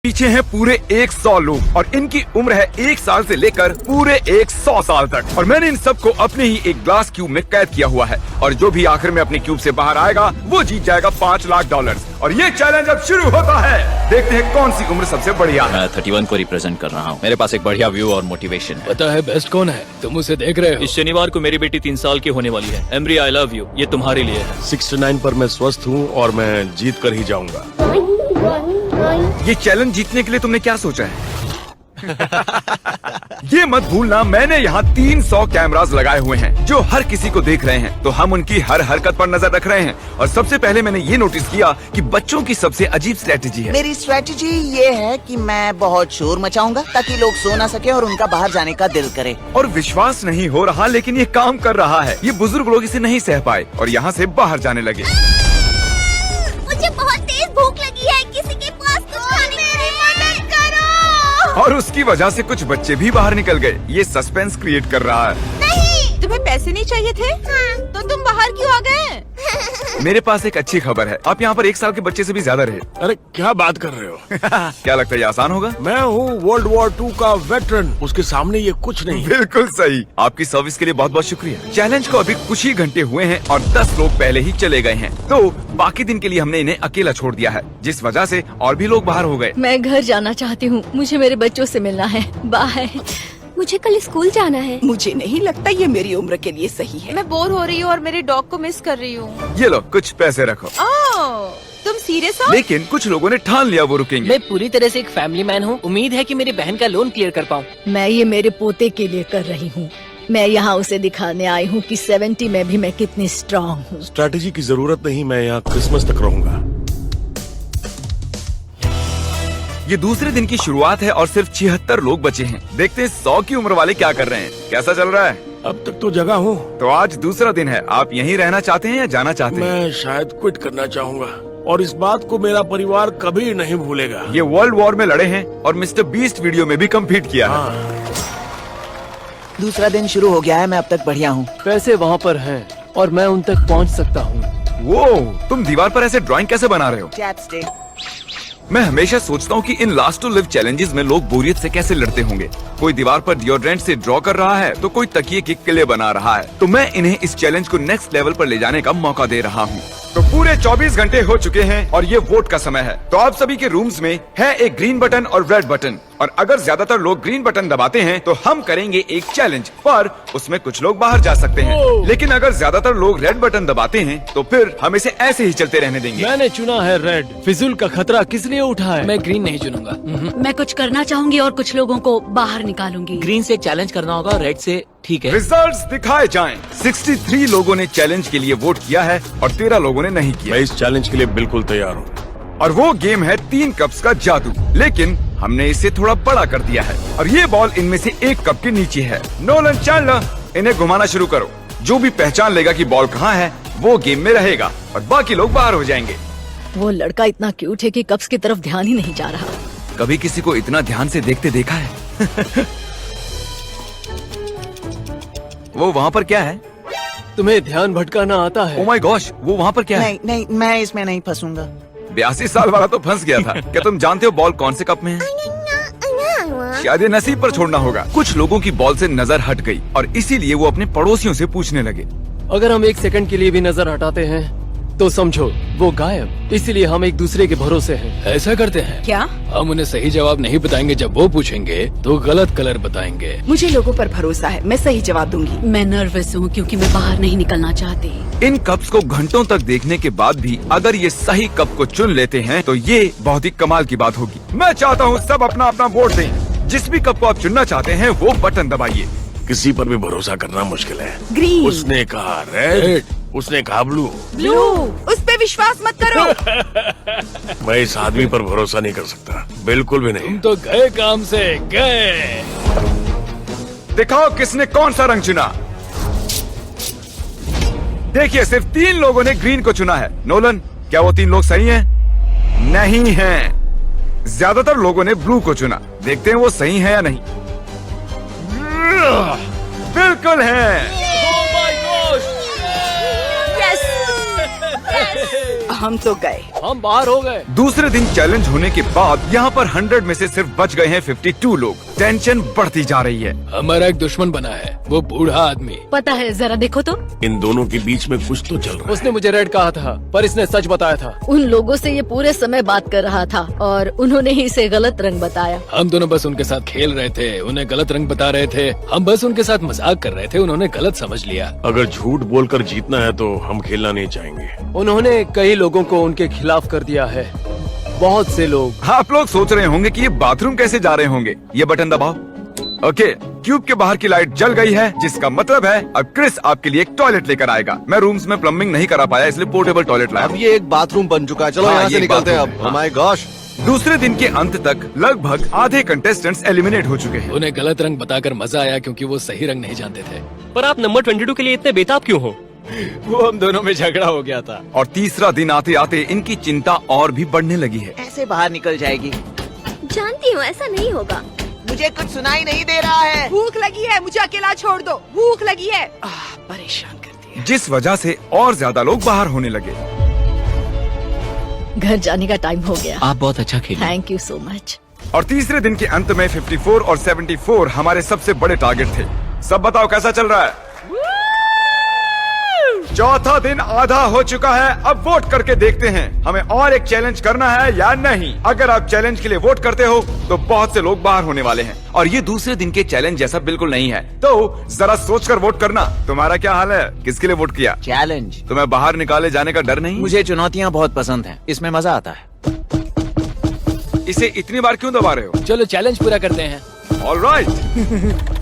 पीछे हैं पूरे 100 लोग और इनकी उम्र है 1 साल से लेकर पूरे 100 साल तक। और मैंने इन सबको अपने ही एक ग्लास क्यूब में कैद किया हुआ है और जो भी आखिर में अपने क्यूब से बाहर आएगा वो जीत जाएगा $5 लाख। और ये चैलेंज अब शुरू होता है। देखते हैं कौन सी उम्र सबसे बढ़िया है। मैं 31 को रिप्रेजेंट कर रहा हूँ। मेरे पास एक बढ़िया व्यू और मोटिवेशन है। पता है बेस्ट कौन है? तुम उसे देख रहे हो। इस शनिवार को मेरी बेटी 3 साल की होने वाली है। एमरी आई लव यू, ये तुम्हारे लिए है। 69 पर मैं स्वस्थ हूँ और मैं जीत कर ही जाऊंगा। ये चैलेंज जीतने के लिए तुमने क्या सोचा है? ये मत भूलना मैंने यहाँ 300 कैमरास लगाए हुए हैं जो हर किसी को देख रहे हैं, तो हम उनकी हर हरकत पर नजर रख रहे हैं। और सबसे पहले मैंने ये नोटिस किया कि बच्चों की सबसे अजीब स्ट्रेटेजी है। मेरी स्ट्रेटेजी ये है कि मैं बहुत शोर मचाऊंगा ताकि लोग सो ना सके और उनका बाहर जाने का दिल करे। और विश्वास नहीं हो रहा लेकिन ये काम कर रहा है। ये बुजुर्ग लोग इसे नहीं सह पाए और यहाँ से बाहर जाने लगे। मुझे बहुत तेज भूख लगी है, किसी के पास कुछ खाने मेरी मदद करो। और उसकी वजह से कुछ बच्चे भी बाहर निकल गए। ये सस्पेंस क्रिएट कर रहा है। नहीं, तुम्हें पैसे नहीं चाहिए थे? हाँ। तो तुम बाहर क्यों आ गए? मेरे पास एक अच्छी खबर है, आप यहाँ पर 1 साल के बच्चे से भी ज्यादा रहे। अरे क्या बात कर रहे हो? क्या लगता है ये आसान होगा? मैं हूँ वर्ल्ड वॉर 2 का वेटरन, उसके सामने ये कुछ नहीं। बिल्कुल सही। आपकी सर्विस के लिए बहुत बहुत शुक्रिया। चैलेंज को अभी कुछ ही घंटे हुए हैं और 10 लोग पहले ही चले गए हैं, तो बाकी दिन के लिए हमने इन्हें अकेला छोड़ दिया है, जिस वजह से और भी लोग बाहर हो गए। मैं घर जाना चाहती हूँ, मुझे मेरे बच्चों से मिलना है। बाय। मुझे कल स्कूल जाना है। मुझे नहीं लगता ये मेरी उम्र के लिए सही है। मैं बोर हो रही हूँ और मेरे डॉग को मिस कर रही हूँ। ये लो कुछ पैसे रखो। तुम सीरियस हो? लेकिन कुछ लोगों ने ठान लिया वो रुकेंगे। मैं पूरी तरह से एक फैमिली मैन हूँ। उम्मीद है कि मेरी बहन का लोन क्लियर कर पाऊँ। मैं ये मेरे पोते के लिए कर रही हूँ। मैं यहाँ उसे दिखाने आई हूँ कि 70 में भी मैं कितनी स्ट्रांग हूँ। स्ट्रैटेजी की जरूरत नहीं, मैं यहाँ क्रिसमस तक रहूंगा। ये दूसरे दिन की शुरुआत है और सिर्फ 76 लोग बचे हैं। देखते हैं 100 की उम्र वाले क्या कर रहे हैं। कैसा चल रहा है? अब तक तो जगह हूँ। तो आज दूसरा दिन है। आप यहीं रहना चाहते हैं या जाना चाहते हैं? मैं शायद क्विट करना चाहूंगा और इस बात को मेरा परिवार कभी नहीं भूलेगा। ये वर्ल्ड वॉर में लड़े हैं और मिस्टर बीस्ट वीडियो में भी कम्पीट किया है। दूसरा दिन शुरू हो गया है, मैं अब तक बढ़िया हूँ। पैसे वहाँ पर हैं और मैं उन तक पहुँच सकता हूँ। वो तुम दीवार पर ऐसे ड्राइंग कैसे बना रहे हो? चैप्स्टिक। मैं हमेशा सोचता हूँ कि इन लास्ट टू लिव चैलेंजेस में लोग बोरियत से कैसे लड़ते होंगे। कोई दीवार पर डिओड्रेंट से ड्रॉ कर रहा है तो कोई तकिए के किले बना रहा है। तो मैं इन्हें इस चैलेंज को नेक्स्ट लेवल पर ले जाने का मौका दे रहा हूँ। तो पूरे 24 घंटे हो चुके हैं और ये वोट का समय है। तो आप सभी के रूम्स में है एक ग्रीन बटन और रेड बटन, और अगर ज्यादातर लोग ग्रीन बटन दबाते हैं तो हम करेंगे एक चैलेंज, पर उसमें कुछ लोग बाहर जा सकते हैं। लेकिन अगर ज्यादातर लोग रेड बटन दबाते हैं तो फिर हम इसे ऐसे ही चलते रहने देंगे। मैंने चुना है रेड। फिजूल का खतरा किस लिए उठाया? मैं ग्रीन नहीं चुनूंगा। मैं कुछ करना चाहूंगी और कुछ लोगों को बाहर निकालूंगी। ग्रीन से चैलेंज करना होगा, रेड से ठीक है। रिजल्ट्स दिखाए जाएं। 63 लोगों ने चैलेंज के लिए वोट किया है और 13 लोगों ने नहीं किया। मैं इस चैलेंज के लिए बिल्कुल तैयार हूँ। और वो गेम है 3 कप्स का जादू, लेकिन हमने इसे थोड़ा बड़ा कर दिया है और ये बॉल इनमें से 1 कप के नीचे है। नोलन चैंडलर, इन्हें घुमाना शुरू करो। जो भी पहचान लेगा कि बॉल कहाँ है वो गेम में रहेगा और बाकी लोग बाहर हो जाएंगे। वो लड़का इतना क्यूट है कि कप्स की तरफ ध्यान ही नहीं जा रहा। कभी किसी को इतना ध्यान से देखते देखा है? वो वहाँ पर क्या है? तुम्हें ध्यान भटकाना आता है? ओह माय गॉश, वो वहाँ पर क्या है? नहीं नहीं, मैं इसमें नहीं फंसूंगा। 82 साल वाला तो फंस गया था। क्या तुम जानते हो बॉल कौन से कप में है? शायद ये नसीब पर छोड़ना होगा। कुछ लोगों की बॉल से नजर हट गई और इसीलिए वो अपने पड़ोसियों से पूछने लगे। अगर हम 1 सेकंड के लिए भी नजर हटाते हैं तो समझो वो गायब। इसीलिए हम एक दूसरे के भरोसे हैं। ऐसा करते हैं क्या? हम उन्हें सही जवाब नहीं बताएंगे। जब वो पूछेंगे तो गलत कलर बताएंगे। मुझे लोगों पर भरोसा है, मैं सही जवाब दूंगी। मैं नर्वस हूँ क्योंकि मैं बाहर नहीं निकलना चाहती। इन कप्स को घंटों तक देखने के बाद भी अगर ये सही कप को चुन लेते हैं तो ये बहुत ही कमाल की बात होगी। मैं चाहता हूँ सब अपना अपना वोट दें। जिस भी कप को आप चुनना चाहते हैं वो बटन दबाइए। किसी पर भी भरोसा करना मुश्किल है। ग्रीन। उसने कहा रेड, उसने कहा ब्लू। ब्लू। उस पे विश्वास मत करो। मैं इस आदमी पर भरोसा नहीं कर सकता, बिल्कुल भी नहीं। तुम तो गए काम से गए। दिखाओ किसने कौन सा रंग चुना। देखिए सिर्फ 3 लोगों ने ग्रीन को चुना है। नोलन, क्या वो 3 लोग सही हैं? नहीं हैं। ज्यादातर लोगों ने ब्लू को चुना। देखते हैं वो सही है या नहीं। बिल्कुल है। हम तो गए। हम बाहर हो गए। दूसरे दिन चैलेंज होने के बाद यहाँ पर 100 में से सिर्फ बच गए हैं 52 लोग। टेंशन बढ़ती जा रही है। हमारा एक दुश्मन बना है, वो बूढ़ा आदमी। पता है, जरा देखो तो। इन दोनों के बीच में कुछ तो चल रहा है। उसने मुझे रेड कहा था, पर इसने सच बताया था। उन लोगों से ये पूरे समय बात कर रहा था और उन्होंने ही इसे गलत रंग बताया। हम दोनों बस उनके साथ खेल रहे थे, उन्हें गलत रंग बता रहे थे। हम बस उनके साथ मजाक कर रहे थे, उन्होंने गलत समझ लिया। अगर झूठ बोलकर जीतना है तो हम खेलना नहीं चाहेंगे। उन्होंने कई लोगों को उनके खिलाफ कर दिया है, बहुत से लोग। आप लोग सोच रहे होंगे कि ये बाथरूम कैसे जा रहे होंगे। ये बटन दबाओ। ओके, क्यूब के बाहर की लाइट जल गई है, जिसका मतलब है अब क्रिस आपके लिए एक टॉयलेट लेकर आएगा। मैं रूम्स में प्लम्बिंग नहीं करा पाया, इसलिए पोर्टेबल टॉयलेट लाया। अब ये एक बाथरूम बन चुका है। चलो हाँ, यहाँ से ये निकलते हैं बाथरूम अब। है, माय गॉश। दूसरे दिन के अंत तक लगभग आधे कंटेस्टेंट्स एलिमिनेट हो चुके हैं। उन्हें गलत रंग बताकर मजा आया क्योंकि वो सही रंग नहीं जानते थे। पर आप नंबर 22 के लिए इतने बेताब क्यों हो? वो हम दोनों में झगड़ा हो गया था। और तीसरा दिन आते आते इनकी चिंता और भी बढ़ने लगी है। ऐसे बाहर निकल जाएगी। जानती हूँ ऐसा नहीं होगा। मुझे कुछ सुनाई नहीं दे रहा है। भूख लगी है, मुझे अकेला छोड़ दो। भूख लगी है। परेशान करती है। जिस वजह से और ज्यादा लोग बाहर होने लगे। घर जाने का टाइम हो गया। आप बहुत अच्छा खेले। Thank you so much. और तीसरे दिन के अंत में 54 और 74 हमारे सबसे बड़े टारगेट थे। सब बताओ कैसा चल रहा है? चौथा दिन आधा हो चुका है। अब वोट करके देखते हैं हमें और एक चैलेंज करना है या नहीं। अगर आप चैलेंज के लिए वोट करते हो तो बहुत से लोग बाहर होने वाले हैं और ये दूसरे दिन के चैलेंज जैसा बिल्कुल नहीं है। तो जरा सोचकर वोट करना। तुम्हारा क्या हाल है? किसके लिए वोट किया? चैलेंज। तुम्हें बाहर निकाले जाने का डर नहीं? मुझे चुनौतियाँ बहुत पसंद हैं, इसमें मजा आता है। इसे इतनी बार क्यों दबा रहे हो? चलो चैलेंज पूरा करते हैं। ऑलराइट।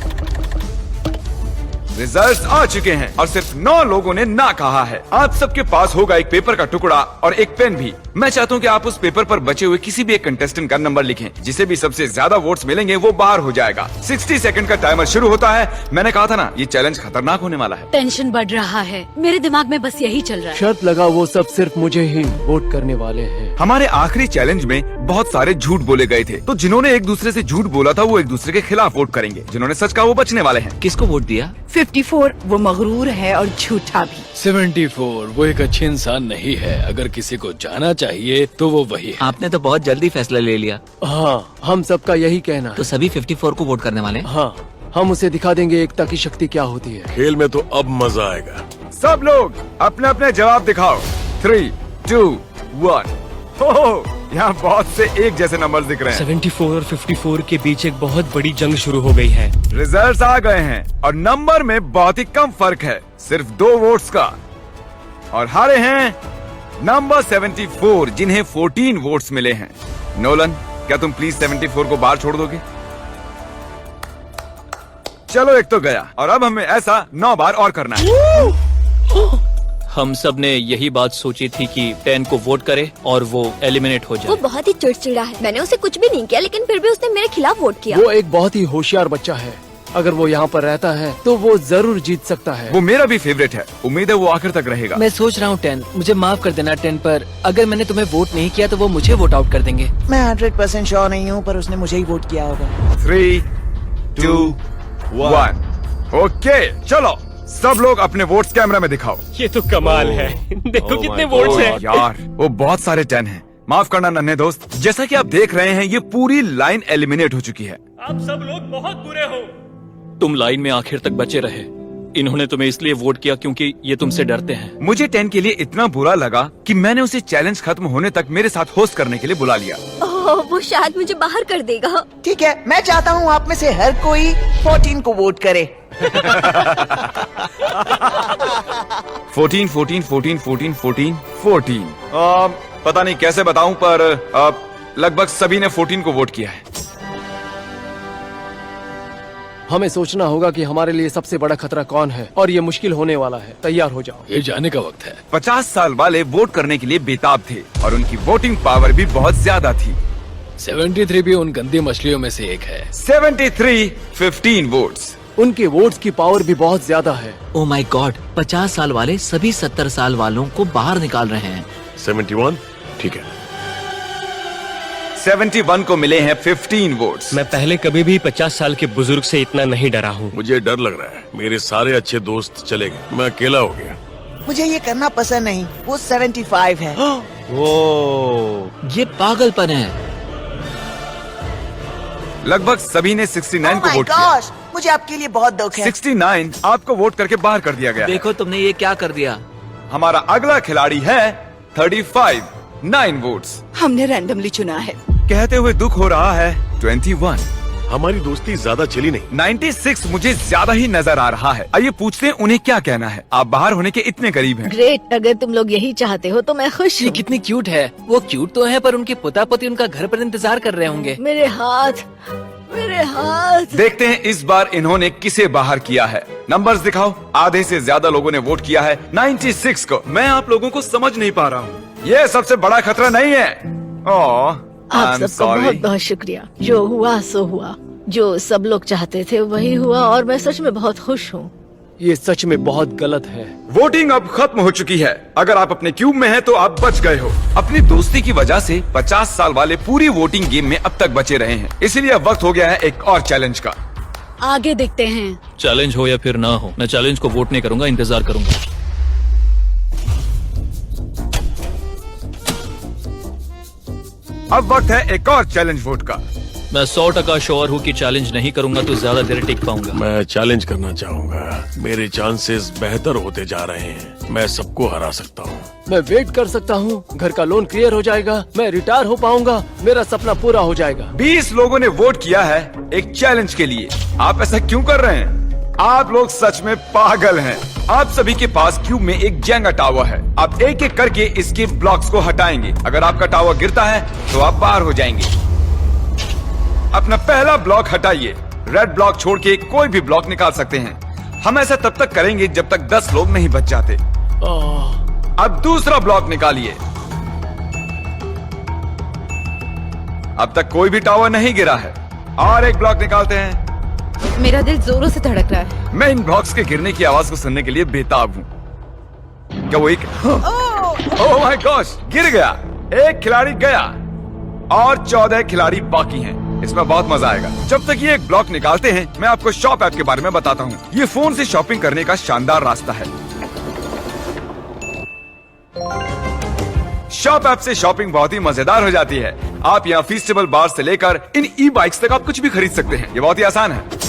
रिजल्ट्स आ चुके हैं और सिर्फ 9 लोगों ने ना कहा है। आप सबके पास होगा एक पेपर का टुकड़ा और एक पेन भी। मैं चाहता हूँ कि आप उस पेपर पर बचे हुए किसी भी एक कंटेस्टेंट का नंबर लिखें। जिसे भी सबसे ज्यादा वोट्स मिलेंगे वो बाहर हो जाएगा। 60 सेकंड का टाइमर शुरू होता है। मैंने कहा था ना, ये चैलेंज खतरनाक होने वाला है। टेंशन बढ़ रहा है, मेरे दिमाग में बस यही चल रहा है। शर्त लगा वो सब सिर्फ मुझे ही वोट करने वाले हैं। हमारे आखिरी चैलेंज में बहुत सारे झूठ बोले गए थे, तो जिन्होंने एक दूसरे से झूठ बोला था वो एक दूसरे के खिलाफ वोट करेंगे। जिन्होंने सच कहा वो बचने वाले हैं। किसको वोट दिया? 54 वो मगरूर है और झूठा भी। 74 वो एक अच्छे इंसान नहीं है। अगर किसी को जाना चाहिए तो वो वही है। आपने तो बहुत जल्दी फैसला ले लिया। हाँ, हम सबका यही कहना है। तो सभी 54 को वोट करने वाले हैं? हाँ, हम उसे दिखा देंगे एकता की शक्ति क्या होती है। खेल में तो अब मजा आएगा। सब लोग अपने अपने जवाब दिखाओ। 3, 2, 1। हो, यहाँ बहुत से एक जैसे नंबर दिख रहे हैं। 74 और 54 के बीच एक बहुत बड़ी जंग शुरू हो गई है। रिजल्ट्स आ गए हैं और नंबर में बहुत ही कम फर्क है, सिर्फ 2 वोट्स का। और हारे हैं नंबर 74, जिन्हें 14 वोट्स मिले हैं। नोलन, क्या तुम प्लीज 74 को बाहर छोड़ दोगे? चलो, एक तो गया और अब हमें ऐसा 9 बार और करना है। हम सब ने यही बात सोची थी कि 10 को वोट करे और वो एलिमिनेट हो वो जाए। बहुत ही चिड़चिड़ा है। मैंने उसे कुछ भी नहीं किया, लेकिन फिर भी उसने मेरे खिलाफ वोट किया। वो एक बहुत ही होशियार बच्चा है। अगर वो यहाँ पर रहता है तो वो जरूर जीत सकता है। वो मेरा भी फेवरेट है। उम्मीद है वो आखिर तक रहेगा। मैं सोच रहा हूँ 10, मुझे माफ कर देना 10, पर अगर मैंने तुम्हें वोट नहीं किया तो वो मुझे वोट आउट कर देंगे। मैं 100% श्योर नहीं हूँ, पर उसने मुझे ही वोट किया होगा। 3, 2, 1। ओके, चलो सब लोग अपने वोट्स कैमरा में दिखाओ। ये तो कमाल है। देखो कितने वोट्स हैं। यार, वो बहुत सारे 10 हैं। माफ करना नन्हे दोस्त। जैसा कि आप देख रहे हैं, ये पूरी लाइन एलिमिनेट हो चुकी है। आप सब लोग बहुत बुरे हो। तुम लाइन में आखिर तक बचे रहे। इन्होंने तुम्हें इसलिए वोट किया क्योंकि ये तुमसे डरते हैं। मुझे 10 के लिए इतना बुरा लगा कि मैंने उसे चैलेंज खत्म होने तक मेरे साथ होस्ट करने के लिए बुला लिया। ओह, वो शायद मुझे बाहर कर देगा। ठीक है, मैं चाहता हूँ आप में से हर कोई 14 को वोट करे। 14, 14, 14, 14, 14, 14। पता नहीं कैसे बताऊं, पर लगभग सभी ने 14 को वोट किया है। हमें सोचना होगा कि हमारे लिए सबसे बड़ा खतरा कौन है और ये मुश्किल होने वाला है। तैयार हो जाओ, ये जाने का वक्त है। 50 साल वाले वोट करने के लिए बेताब थे और उनकी वोटिंग पावर भी बहुत ज्यादा थी। 73 भी उन गंदी मछलियों में से एक है। 73, 15 वोट्स। उनके वोट्स की पावर भी बहुत ज्यादा है। ओह माय गॉड, 50 साल वाले सभी 70 साल वालों को बाहर निकाल रहे हैं। 71, ठीक है। 71 को मिले हैं 15 वोट्स। मैं पहले कभी भी 50 साल के बुजुर्ग से इतना नहीं डरा हूँ। मुझे डर लग रहा है, मेरे सारे अच्छे दोस्त चले गए, मैं अकेला हो गया। मुझे ये करना पसंद नहीं। वो 75 है। ये पागलपन है। लगभग सभी ने 69 को Oh my वोट किया। gosh, मुझे आपके लिए बहुत दुख है। 69 आपको वोट करके बाहर कर दिया गया है। देखो तुमने ये क्या कर दिया। हमारा अगला खिलाड़ी है 35 9 वोट्स। हमने रैंडमली चुना है। कहते हुए दुख हो रहा है 21। हमारी दोस्ती ज्यादा चली नहीं। 96 मुझे ज्यादा ही नजर आ रहा है। आइए पूछते हैं उन्हें क्या कहना है। आप बाहर होने के इतने करीब हैं। ग्रेट, अगर तुम लोग यही चाहते हो तो मैं खुश ये हूँ। कितनी क्यूट है। वो क्यूट तो है पर उनके पोता पोती उनका घर पर इंतजार कर रहे होंगे। मेरे हाथ, मेरे हाथ। देखते हैं इस बार इन्होंने किसे बाहर किया है। नंबर्स दिखाओ। आधे से ज्यादा लोगों ने वोट किया है 96 को। मैं आप लोगों को समझ नहीं पा रहा हूँ। ये सबसे बड़ा खतरा नहीं है। आप सबका बहुत बहुत शुक्रिया। जो हुआ सो हुआ। जो सब लोग चाहते थे वही हुआ और मैं सच में बहुत खुश हूँ। ये सच में बहुत गलत है। वोटिंग अब खत्म हो चुकी है। अगर आप अपने क्यूब में हैं तो आप बच गए हो। अपनी दोस्ती की वजह से 50 साल वाले पूरी वोटिंग गेम में अब तक बचे रहे हैं। इसीलिए अब वक्त हो गया है एक और चैलेंज का। आगे देखते हैं। चैलेंज हो या फिर ना हो, मैं चैलेंज को वोट नहीं करूंगा, इंतजार करूंगा। अब वक्त है एक और चैलेंज वोट का। मैं 100% श्योर हूँ कि चैलेंज नहीं करूंगा तो ज्यादा देर टिक पाऊंगा। मैं चैलेंज करना चाहूंगा। मेरे चांसेस बेहतर होते जा रहे हैं। मैं सबको हरा सकता हूँ। मैं वेट कर सकता हूँ। घर का लोन क्लियर हो जाएगा। मैं रिटायर हो पाऊंगा। मेरा सपना पूरा हो जाएगा। 20 लोगों ने वोट किया है एक चैलेंज के लिए। आप ऐसा क्यों कर रहे हैं? आप लोग सच में पागल हैं। आप सभी के पास क्यूब में एक जेंगा टावर है। आप एक एक करके इसके ब्लॉक्स को हटाएंगे। अगर आपका टावर गिरता है तो आप बाहर हो जाएंगे। अपना पहला ब्लॉक हटाइए। रेड ब्लॉक छोड़ के कोई भी ब्लॉक निकाल सकते हैं। हम ऐसा तब तक करेंगे जब तक 10 लोग नहीं बच जाते। अब दूसरा ब्लॉक निकालिए। अब तक कोई भी टावर नहीं गिरा है। और एक ब्लॉक निकालते हैं। मेरा दिल जोरों से धड़क रहा है। मैं इन ब्लॉक्स के गिरने की आवाज को सुनने के लिए बेताब हूँ। क्या वो एक ओह माय गॉश, गिर गया। एक खिलाड़ी गया और 14 खिलाड़ी बाकी हैं। इसमें बहुत मजा आएगा। जब तक ये एक ब्लॉक निकालते हैं मैं आपको शॉप ऐप के बारे में बताता हूँ। ये फोन से शॉपिंग करने का शानदार रास्ता है। शॉप ऐप से शॉपिंग बहुत ही मजेदार हो जाती है। आप यहाँ फीस्टेबल बार से लेकर इन ई बाइक्स तक आप कुछ भी खरीद सकते हैं। ये बहुत ही आसान है।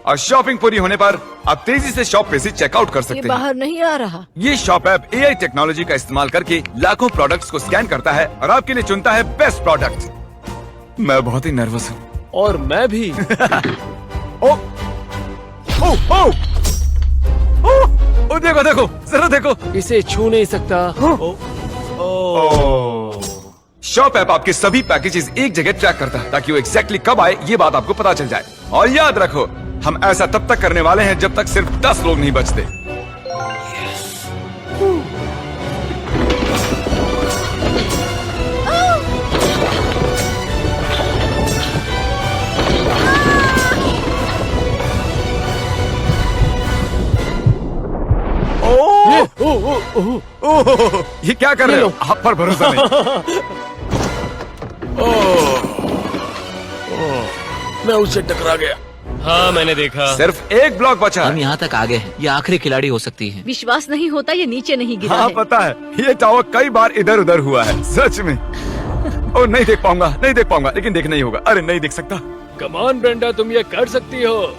और शॉपिंग पूरी होने पर आप तेजी से शॉप पे से चेकआउट कर ये सकते हैं। बाहर नहीं आ रहा। ये शॉप ऐप AI टेक्नोलॉजी का इस्तेमाल करके लाखों प्रोडक्ट्स को स्कैन करता है और आपके लिए चुनता है बेस्ट प्रोडक्ट। मैं बहुत ही नर्वस हूँ। और मैं भी। ओ, ओ, ओ, ओ, देखो देखो, जरा देखो। इसे छू नहीं सकता। शॉप ऐप आपके सभी पैकेजेस एक जगह ट्रैक करता है ताकि वो एग्जैक्टली कब आए ये बात आपको पता चल जाए। और याद रखो, हम ऐसा तब तक करने वाले हैं जब तक सिर्फ 10 लोग नहीं बचते। ओह, ये क्या कर रहे हो? आप पर भरोसा नहीं। मैं उससे टकरा गया। हाँ मैंने देखा। सिर्फ एक ब्लॉक बचा हम है। यहाँ तक आ गए हैं। ये आखिरी खिलाड़ी हो सकती है। विश्वास नहीं होता ये नीचे नहीं गिरा हाँ है। पता है, ये टावर कई बार इधर उधर हुआ है सच में। ओ नहीं देख पाऊंगा, नहीं देख पाऊंगा, लेकिन देखना ही होगा। अरे नहीं देख सकता। कमान ब्रेंडा, तुम ये कर सकती हो।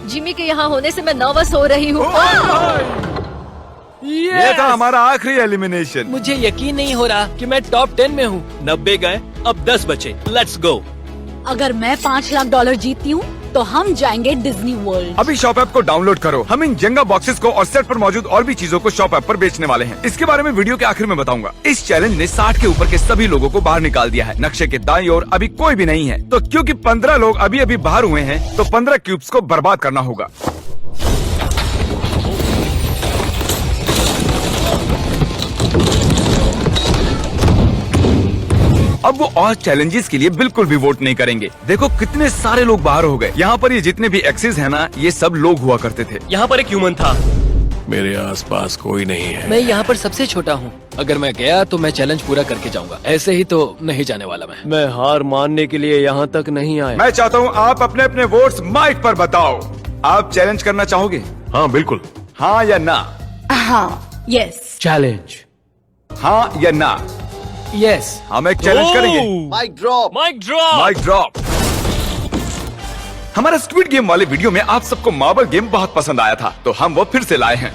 जिमी के यहाँ होने से मैं नर्वस हो रही हूँ। ये था हमारा आखिरी एलिमिनेशन। मुझे यकीन नहीं हो रहा कि मैं टॉप 10 में हूँ। 90 गए, अब 10 बचे। Let's go. अगर मैं $5 लाख जीतती हूँ तो हम जाएंगे डिज्नी वर्ल्ड। अभी शॉप ऐप को डाउनलोड करो। हम इन जेंगा बॉक्सेस को और सेट पर मौजूद और भी चीजों को शॉप ऐप पर बेचने वाले हैं। इसके बारे में वीडियो के आखिर में बताऊंगा। इस चैलेंज ने 60 के ऊपर के सभी लोगों को बाहर निकाल दिया है। नक्शे के दाईं ओर अभी कोई भी नहीं है। तो क्योंकि 15 लोग अभी अभी बाहर हुए हैं तो 15 क्यूब्स को बर्बाद करना होगा। अब वो और चैलेंजेस के लिए बिल्कुल भी वोट नहीं करेंगे। देखो कितने सारे लोग बाहर हो गए। यहाँ पर ये जितने भी एक्सेस है ना, ये सब लोग हुआ करते थे। यहाँ पर एक ह्यूमन था। मेरे आसपास कोई नहीं है। मैं यहाँ पर सबसे छोटा हूँ। अगर मैं गया तो मैं चैलेंज पूरा करके जाऊंगा। ऐसे ही तो नहीं जाने वाला मैं हार मानने के लिए यहाँ तक नहीं आया। मैं चाहता हूँ आप अपने अपने वोट्स माइक पर बताओ। आप चैलेंज करना चाहोगे? हाँ बिल्कुल। हाँ या ना? हाँ, यस। चैलेंज। हाँ या ना? यस। हम एक चैलेंज करेंगे। Mic drop. Mic drop. Mic drop. हमारा स्क्विड गेम वाले वीडियो में आप सबको मार्बल गेम बहुत पसंद आया था, तो हम वो फिर से लाए हैं।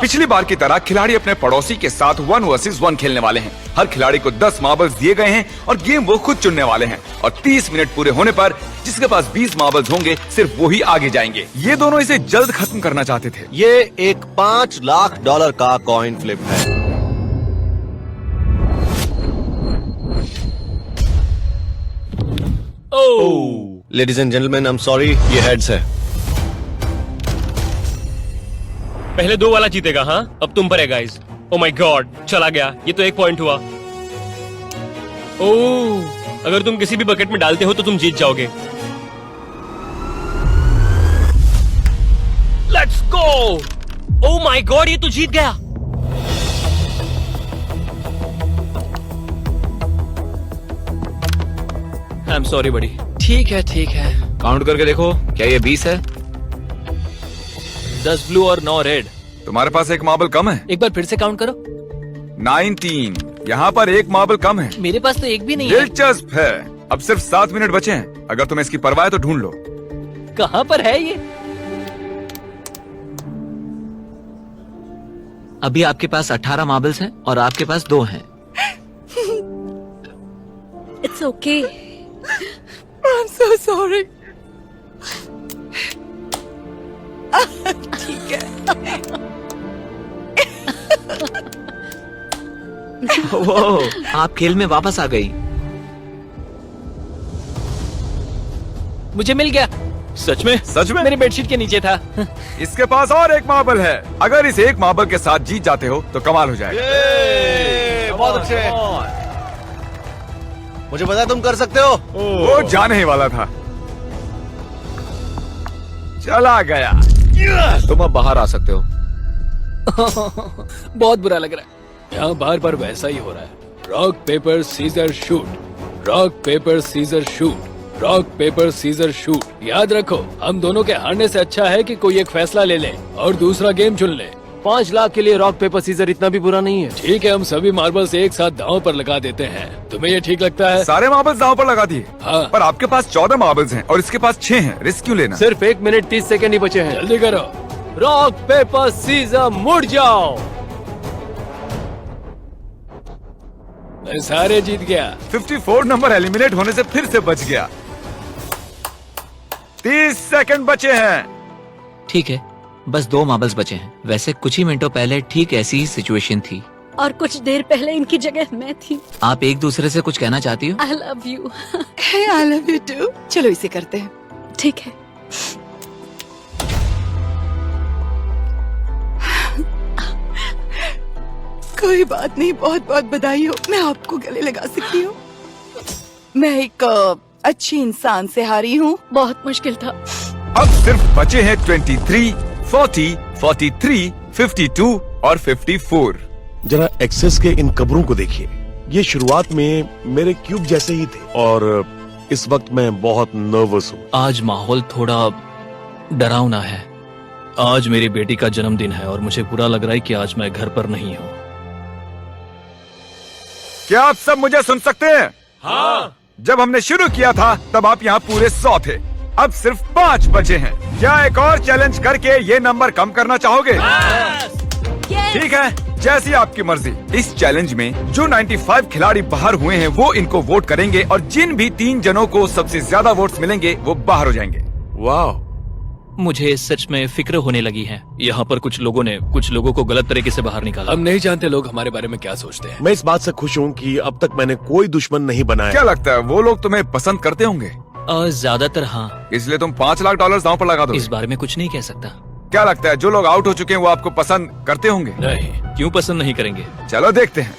पिछली बार की तरह खिलाड़ी अपने पड़ोसी के साथ 1 वर्सेस 1 खेलने वाले हैं। हर खिलाड़ी को 10 मार्बल्स दिए गए हैं और गेम वो खुद चुनने वाले हैं। और 30 मिनट पूरे होने पर जिसके पास 20 मार्बल्स होंगे सिर्फ वो ही आगे जाएंगे। ये दोनों इसे जल्द खत्म करना चाहते थे। ये एक $5 लाख का कॉइन फ्लिप है। Ladies and gentleman, I am sorry, ये हेड्स है। पहले 2 वाला जीतेगा। हाँ, अब तुम पर है गाइस। ओ माय गॉड, चला गया। ये तो 1 पॉइंट हुआ। ओह, अगर तुम किसी भी बकेट में डालते हो तो तुम जीत जाओगे। Let's go. Oh my God, ये तो जीत गया। आई एम सॉरी बड़ी। ठीक है, ठीक है। काउंट करके देखो, क्या ये 20 है? 10 ब्लू और 9 रेड। तुम्हारे पास एक मार्बल कम है। एक बार फिर से काउंट करो। 19। यहाँ पर एक मार्बल कम है। मेरे पास तो एक भी नहीं है। दिलचस्प है। अब सिर्फ 7 मिनट बचे हैं। अगर तुम्हें इसकी परवाह है तो ढूंढ लो। कहाँ पर है ये? अभी आपके पास 18 मार्बल्स हैं और आपके पास 2 हैं। It's okay. I am so sorry. ठीक है। वो आप खेल में वापस आ गई। मुझे मिल गया। सच में? सच में? मेरी बेडशीट के नीचे था। इसके पास और एक मार्बल है। अगर इस एक मार्बल के साथ जीत जाते हो तो कमाल हो जाएगा। बहुत अच्छे। मुझे पता है तुम कर सकते हो। वो जाने ही वाला था। चला गया। तुम अब बाहर आ सकते हो। बहुत बुरा लग रहा है। यहाँ बार बार वैसा ही हो रहा है। Rock paper scissor shoot, rock paper scissor shoot, rock paper scissor shoot. याद रखो, हम दोनों के हारने से अच्छा है कि कोई एक फैसला ले ले और दूसरा गेम चुन ले। 5 लाख के लिए रॉक पेपर सीजर इतना भी बुरा नहीं है। ठीक है, हम सभी मार्बल्स एक साथ दांव पर लगा देते हैं। तुम्हें ये ठीक लगता है? सारे मार्बल्स दांव पर लगा दिए। हाँ। पर आपके पास 14 मार्बल्स हैं और इसके पास 6 हैं। रिस्क क्यों लेना? सिर्फ 1 मिनट 30 सेकंड ही बचे हैं। जल्दी करो। रॉक पेपर सीजर, मुड़ जाओ। मैं सारे जीत गया। 54 नंबर एलिमिनेट होने से फिर से बच गया। 30 सेकंड बचे हैं। ठीक है, बस 2 मार्बल्स बचे हैं। वैसे कुछ ही मिनटों पहले ठीक ऐसी ही सिचुएशन थी। और कुछ देर पहले इनकी जगह मैं थी। आप एक दूसरे से कुछ कहना चाहती हो? I love you. I love you too. चलो इसे करते हैं। ठीक है। कोई बात नहीं, बहुत बहुत बधाई हो। मैं आपको गले लगा सकती हूँ। मैं एक अच्छी इंसान से हारी हूँ। बहुत मुश्किल था। अब सिर्फ बचे हैं 23, 40, 43, 52 और 54। जरा एक्सेस के इन कब्रों को देखिए। ये शुरुआत में मेरे क्यूब जैसे ही थे और इस वक्त मैं बहुत नर्वस हूँ। आज माहौल थोड़ा डरावना है। आज मेरी बेटी का जन्मदिन है और मुझे बुरा लग रहा है कि आज मैं घर पर नहीं हूँ। क्या आप सब मुझे सुन सकते हैं? हाँ। जब हमने शुरू किया था तब आप यहाँ पूरे 100 थे। अब सिर्फ 5 बचे हैं। क्या एक और चैलेंज करके ये नंबर कम करना चाहोगे? ठीक है, जैसी आपकी मर्जी। इस चैलेंज में जो 95 खिलाड़ी बाहर हुए हैं वो इनको वोट करेंगे और जिन भी 3 जनों को सबसे ज्यादा वोट्स मिलेंगे वो बाहर हो जाएंगे। वाह, मुझे सच में फिक्र होने लगी है। यहाँ पर कुछ लोगों ने कुछ लोगों को गलत तरीके से बाहर निकाला। हम नहीं जानते लोग हमारे बारे में क्या सोचते हैं। मैं इस बात से खुश हूँ कि अब तक मैंने कोई दुश्मन नहीं बनाया। क्या लगता है वो लोग तुम्हें पसंद करते होंगे? ज्यादातर हाँ। इसलिए तुम $5 लाख दांव पर लगा दो। इस बारे में कुछ नहीं कह सकता। क्या लगता है जो लोग आउट हो चुके हैं वो आपको पसंद करते होंगे? नहीं, क्यों पसंद नहीं करेंगे? चलो देखते हैं।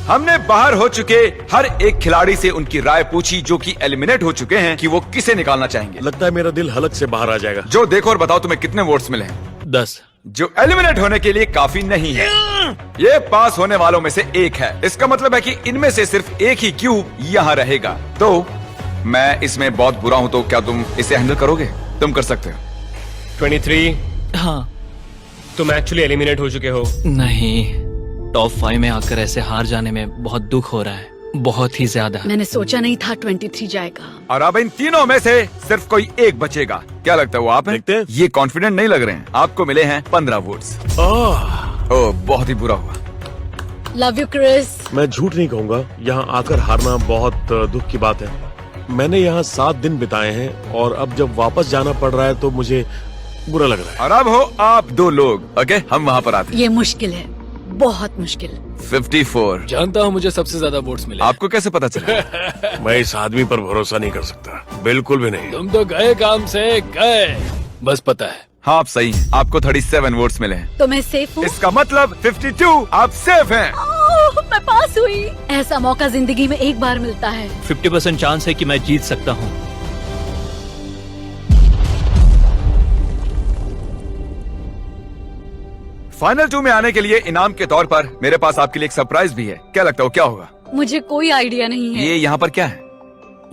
हमने बाहर हो चुके हर एक खिलाड़ी से उनकी राय पूछी जो कि एलिमिनेट हो चुके हैं कि वो किसे निकालना चाहेंगे। लगता है मेरा दिल हलक से बाहर आ जाएगा। जो देखो और बताओ तुम्हें कितने वोट्स मिले हैं? 10। जो एलिमिनेट होने के लिए काफी नहीं है। ये पास होने वालों में से एक है। इसका मतलब है कि इनमें से सिर्फ एक ही क्यूब यहाँ रहेगा। तो मैं इसमें बहुत बुरा हूँ, तो क्या तुम इसे हैंडल करोगे? तुम कर सकते हो। 23। हाँ। तुम एक्चुअली एलिमिनेट हो चुके हो। नहीं, टॉप 5 में आकर ऐसे हार जाने में बहुत दुख हो रहा है, बहुत ही ज्यादा। मैंने सोचा नहीं था 23 जाएगा। और अब इन तीनों में से सिर्फ कोई एक बचेगा। क्या लगता है वो आप हैं? देखते हैं। ये कॉन्फिडेंट नहीं लग रहे हैं। आपको मिले हैं 15 वोट्स। ओह, बहुत ही बुरा हुआ। Love you Chris. मैं झूठ नहीं कहूँगा, यहाँ आकर हारना बहुत दुख की बात है। मैंने यहाँ 7 दिन बिताए हैं और अब जब वापस जाना पड़ रहा है तो मुझे बुरा लग रहा है। और अब हो आप 2 लोग। ओके, हम वहाँ पर आते हैं। ये मुश्किल है, बहुत मुश्किल। 54। जानता हूँ मुझे सबसे ज्यादा वोट्स मिले। आपको कैसे पता चला? मैं इस आदमी पर भरोसा नहीं कर सकता, बिल्कुल भी नहीं। तुम तो गए काम से गए, बस पता है। हाँ, आप सही हैं। आपको 37 वोट्स मिले हैं। तो मैं सेफ हूँ। इसका मतलब 52 आप सेफ हैं। मैं पास हुई। ऐसा मौका जिंदगी में एक बार मिलता है। 50% चांस है कि मैं जीत सकता हूँ। फाइनल 2 में आने के लिए इनाम के तौर पर मेरे पास आपके लिए एक सरप्राइज भी है। क्या लगता है वो क्या होगा? मुझे कोई आइडिया नहीं है। ये यहाँ पर क्या है?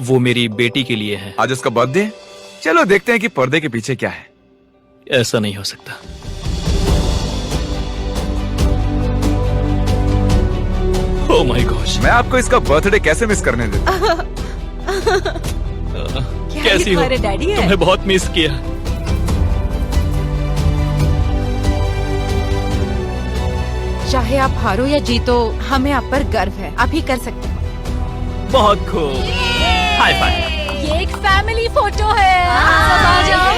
वो मेरी बेटी के लिए है। आज उसका बर्थडे। चलो देखते हैं कि पर्दे के पीछे क्या है। ऐसा नहीं हो सकता। ओह माय गॉश, मैं आपको इसका बर्थडे कैसे मिस करने देता? कैसी हो? डैडी है? तुम्हें बहुत मिस किया। चाहे आप हारो या जीतो, हमें आप पर गर्व है। आप ही कर सकते हैं। बहुत खूब। High five. ये एक फैमिली फोटो है। सब आ जाओ।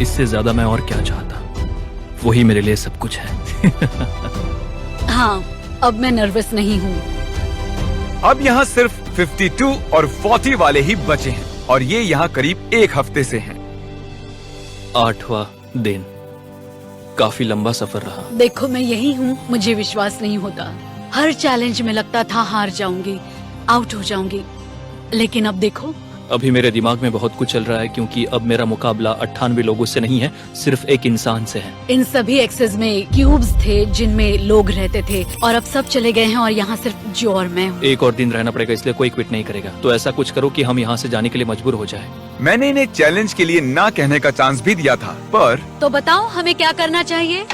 इससे ज्यादा मैं और क्या चाहता? वही मेरे लिए सब कुछ है। हाँ, अब मैं नर्वस नहीं हूँ। अब यहाँ सिर्फ 52 और 40 वाले ही बचे हैं और ये यहाँ करीब 1 हफ्ते से हैं। 8वां दिन। काफी लंबा सफर रहा। देखो, मैं यही हूँ। मुझे विश्वास नहीं होता। हर चैलेंज में लगता था हार जाऊंगी, आउट हो जाऊंगी, लेकिन अब देखो। अभी मेरे दिमाग में बहुत कुछ चल रहा है क्योंकि अब मेरा मुकाबला 98 लोगों से नहीं है, सिर्फ एक इंसान से है। इन सभी एक्सेस में क्यूब्स थे जिनमें लोग रहते थे और अब सब चले गए हैं और यहाँ सिर्फ जो और मैं हूँ। एक और दिन रहना पड़ेगा, इसलिए कोई क्विट नहीं करेगा। तो ऐसा कुछ करो कि हम यहाँ से जाने के लिए मजबूर हो जाए। मैंने इन्हें चैलेंज के लिए ना कहने का चांस भी दिया था, पर तो बताओ हमें क्या करना चाहिए?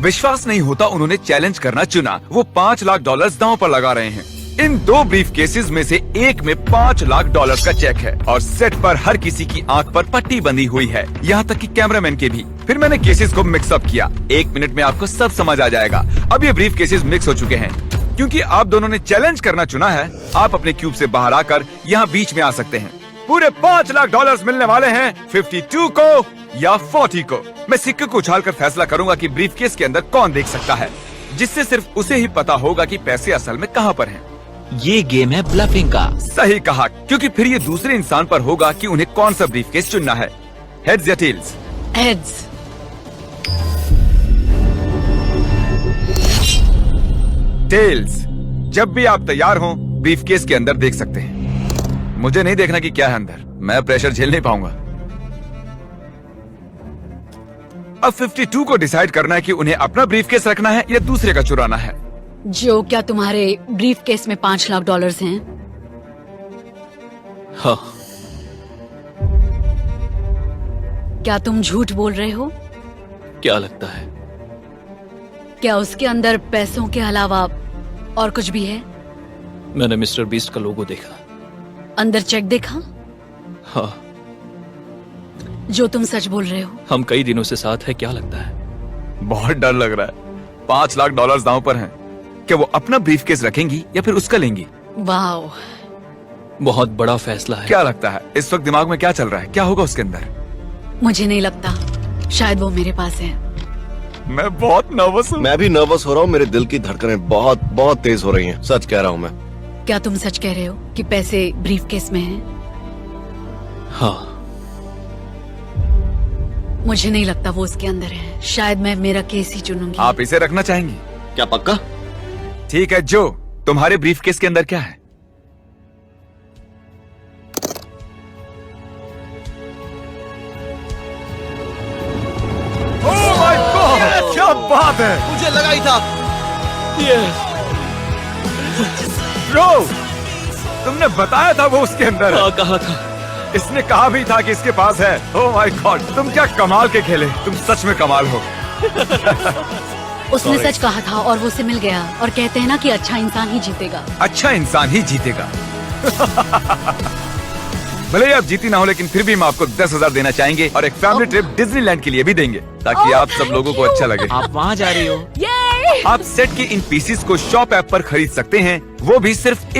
विश्वास नहीं होता उन्होंने चैलेंज करना चुना। वो $5 लाख दांव पर लगा रहे हैं। इन 2 ब्रीफ केसेस में से एक में $5 लाख का चेक है और सेट पर हर किसी की आंख पर पट्टी बंधी हुई है, यहाँ तक कि कैमरामैन के भी। फिर मैंने केसेस को मिक्सअप किया। 1 मिनट में आपको सब समझ आ जाएगा। अब ये ब्रीफ केसेस मिक्स हो चुके हैं। क्योंकि आप दोनों ने चैलेंज करना चुना है, आप अपने क्यूब से बाहर आकर यहाँ बीच में आ सकते हैं। पूरे $5 लाख मिलने वाले हैं 52 को या 40 को। मैं सिक्के को उछालकर फैसला करूंगा कि ब्रीफकेस के अंदर कौन देख सकता है, जिससे सिर्फ उसे ही पता होगा कि पैसे असल में कहां पर हैं। ये गेम है ब्लफिंग का। सही कहा, क्योंकि फिर ये दूसरे इंसान पर होगा कि उन्हें कौन सा ब्रीफकेस चुनना है। हेड्स या टेल्स? हेड्स। टेल्स। जब भी आप तैयार हों, ब्रीफकेस के अंदर देख सकते हैं। मुझे नहीं देखना कि क्या है अंदर, मैं प्रेशर झेल नहीं पाऊंगा। अब 52 को डिसाइड करना है कि उन्हें अपना ब्रीफकेस रखना है या दूसरे का चुराना है। जो, क्या तुम्हारे ब्रीफकेस में $5 लाख हैं? हाँ। क्या तुम झूठ बोल रहे हो? क्या लगता है? क्या उसके अंदर पैसों के अलावा और कुछ भी है? मैंने मिस्टर बीस्ट का लोगो देखा। अंदर चेक देखा? हाँ। जो तुम सच बोल रहे हो? हम कई दिनों से साथ है, क्या लगता है? बहुत डर लग रहा है। $5 लाख दांव पर हैं। क्या वो अपना ब्रीफकेस रखेंगी या फिर उसका लेंगी? वाओ, बहुत बड़ा फैसला है। क्या लगता है इस वक्त दिमाग में क्या चल रहा है? क्या होगा उसके अंदर? मुझे नहीं लगता, शायद वो मेरे पास है। मैं बहुत नर्वस हूँ। मैं भी नर्वस हो रहा हूँ। मेरे दिल की धड़कनें बहुत बहुत तेज हो रही हैं। सच कह रहा हूँ मैं। क्या तुम सच कह रहे हो कि पैसे ब्रीफकेस में हैं? हाँ। मुझे नहीं लगता वो उसके अंदर है। शायद मैं मेरा केस ही चुनूंगी। आप इसे रखना चाहेंगी? क्या पक्का? ठीक है, जो तुम्हारे ब्रीफकेस के अंदर क्या है? ओह माय गॉड, क्या बात है! मुझे लगा ही था। ब्रो, तुमने बताया था वो उसके अंदर है। हाँ, कहा था। इसने कहा भी था कि इसके पास है। ओह माय गॉड, तुम क्या कमाल के खेले, तुम सच में कमाल हो। उसने सच कहा था और वो उसे मिल गया। और कहते हैं ना कि अच्छा इंसान ही जीतेगा। अच्छा इंसान ही जीतेगा। भले ही आप जीती ना हो, लेकिन फिर भी हम आपको 10,000 देना चाहेंगे और एक फैमिली ट्रिप डिज्नीलैंड के लिए भी देंगे, ताकि आप सब लोगों को अच्छा लगे। आप वहाँ जा रही हो? आप सेट के इन पीसेस को शॉप ऐप पर खरीद सकते हैं, वो भी सिर्फ